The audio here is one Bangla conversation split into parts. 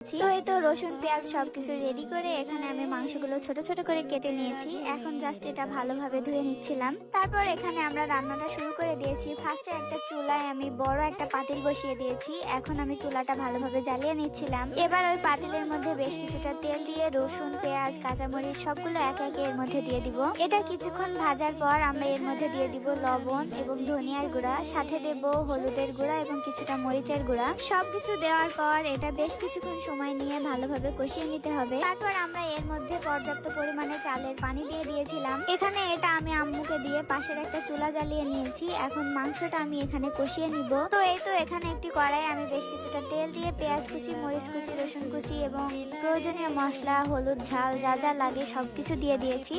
তো এই তো রসুন পেঁয়াজ সবকিছু রেডি করে এখানে আমি মাংসগুলো ছোট ছোট করে কেটে নিয়েছি। এখন জাস্ট এটা ভালোভাবে ধুয়ে নিচ্ছিলাম। তারপর এখানে আমরা রান্নাটা শুরু করে দিয়েছি। ফার্স্টে একটা চুলায় আমি বড় একটা পাতিল বসিয়ে দিয়েছি। এখন আমি চুলাটা ভালোভাবে জ্বালিয়ে নিচ্ছিলাম। এবার ওই পাতিলের মধ্যে বেশ কিছুটা তেল দিয়ে রসুন পেঁয়াজ কাঁচামরিচ সবগুলো একে একে এর মধ্যে দিয়ে দিব। এটা কিছুক্ষণ ভাজার পর আমরা এর মধ্যে দিয়ে দিব লবণ এবং ধনিয়ার গুঁড়া, সাথে দেব হলুদের গুঁড়া এবং কিছুটা মরিচের গুঁড়া। সবকিছু দেওয়ার পর এটা বেশ কিছুক্ষণ সময় নিয়ে ভালোভাবে কষিয়ে নিতে হবে। তারপর আমরা এর মধ্যে পর্যাপ্ত পরিমাণে চালের পানি দিয়ে দিয়েছিলাম। এখানে এটা আমি আম্মুকে দিয়ে পাশের একটা চুলা জ্বালিয়ে নিয়েছি। এখন মাংসটা আমি এখানে কষিয়ে নিব। তো এই তো এখানে একটি কড়াই আমি বেশ কিছুটা তেল দিয়ে পেঁয়াজ কুচি, মরিচ কুচি, রসুন কুচি এবং প্রয়োজনীয় মশলা, হলুদ, ঝাল যা যা লাগে সবকিছু দিয়ে দিয়েছি।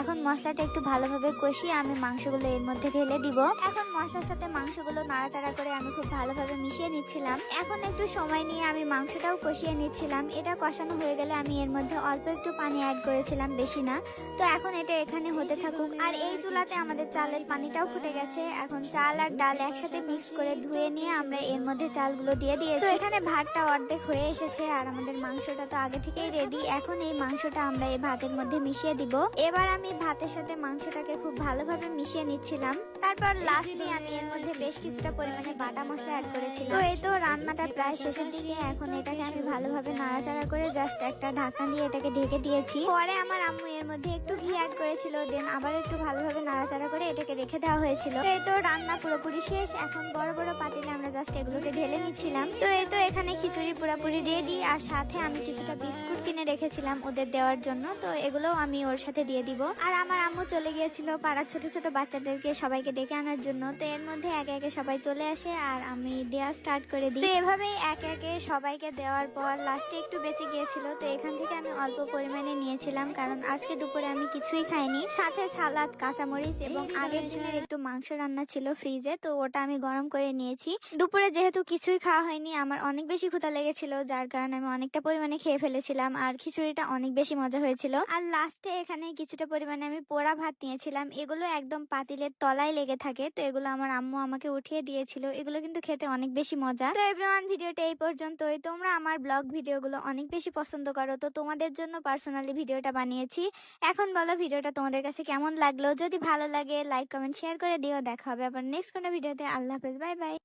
এখন মশলাটা একটু ভালোভাবে কষিয়ে আমি মাংসগুলো এর মধ্যে ঢেলে দিব। এখন মশলার সাথে মাংসগুলো নাড়াচাড়া করে আমি খুব ভালোভাবে মিশিয়ে নিচ্ছিলাম। এখন একটু সময় নিয়ে আমি মাংসটাও কষিয়ে নিচ্ছিলাম। এটা কষানো হয়ে গেলে আমি এর মধ্যে অল্প একটু পানি অ্যাড করেছিলাম, বেশি না। তো এখন এটা এখানে হতে থাকুক। আর এই চুলাতে আমাদের চালের পানিটাও ফুটে গেছে। এখন চাল আর ডাল একসাথে মিক্স করে ধুয়ে নিয়ে আমরা এর মধ্যে চালগুলো দিয়ে দিয়েছি। তো এখানে ভাতটা অর্ধেক হয়ে এসেছে আর আমাদের মাংসটা তো আগে থেকেই রেডি। এখন এই মাংসটা আমরা এই ভাতের মধ্যে মিশিয়ে দিব। এবার আমি ভাতের সাথে মাংসটাকে খুব ভালোভাবে মিশিয়ে নিচ্ছিলাম। তারপর লাস্টলি আমি এর মধ্যে বেশ কিছুটা পরিমাণে বাটা মশলা অ্যাড করেছিলাম। তো এই তো রান্নাটা প্রায় শেষের দিকে। এখন এটাকে আমি ভালোভাবে নাড়াচাড়া করে জাস্ট একটা ঢাকনা দিয়ে এটাকে ঢেকে দিয়েছি। পরে আমার আম্মু এর মধ্যে একটু ঘি অ্যাড করেছিল, দেন আবার একটু ভালোভাবে নাড়াচাড়া করে এটাকে রেখে দেওয়া হয়েছিল। তো এই তো রান্না পুরোপুরি শেষ। এখন বড় বড় পাতিলে আমরা জাস্ট এগুলোকে ঢেলে নিচ্ছিলাম। তো এই তো এখানে খিচুড়ি পুরোপুরি রেডি। আর সাথে আমি কিছুটা বিস্কুট কিনে রেখেছিলাম ওদের দেওয়ার জন্য, তো এগুলোও আমি ওর সাথে দিয়ে দিব। আর আমার আম্মু চলে গিয়েছিল পাড়ার ছোট ছোট বাচ্চাদেরকে সবাইকে ডেকে আনার জন্য। তো এর মধ্যে একে একে সবাই চলে আসে আর আমি দেওয়া স্টার্ট করে দিই। তো এভাবেই একে একে সবাইকে দেওয়ার পর লাস্টে একটু বেঁচে গিয়েছিল। তো এখান থেকে আমি অল্প পরিমাণে নিয়েছিলাম, কারণ আজকে দুপুরে আমি কিছুই খাইনি। সাথে সালাদ, কাঁচামরিচ এবং আগের দিনের একটু মাংস রান্না ছিল ফ্রিজে, তো ওটা আমি গরম করে নিয়েছি। দুপুরে যেহেতু কিছুই খাওয়া হয়নি, আমার অনেক বেশি ক্ষুধা লেগেছিল, যার কারণে আমি অনেকটা পরিমাণে খেয়ে ফেলেছিলাম। আর খিচুড়িটা অনেক বেশি মজা হয়েছিল। আর লাস্টে এখানে কিছুটা পরিমাণে আমি পোড়া ভাত নিয়েছিলাম। এগুলো একদম পাতিলের তলায় লেগে থাকে, তো এগুলো আমার আম্মু আমাকে উঠিয়ে দিয়েছিল। এগুলো কিন্তু খেতে অনেক বেশি মজা। তো এভরিওয়ান, ভিডিওটা এই পর্যন্তই। তোমরা আমার ব্লগ ভিডিওগুলো অনেক বেশি পছন্দ করো, তো তোমাদের জন্য পার্সোনালি ভিডিওটা বানিয়েছি। এখন বলো ভিডিওটা তোমাদের কাছে কেমন লাগলো। যদি ভালো লাগে লাইক, কমেন্ট, শেয়ার করে দিও। দেখা হবে আবার নেক্সট কোনো ভিডিওতে। আল্লাহ হাফেজ, বাই বাই।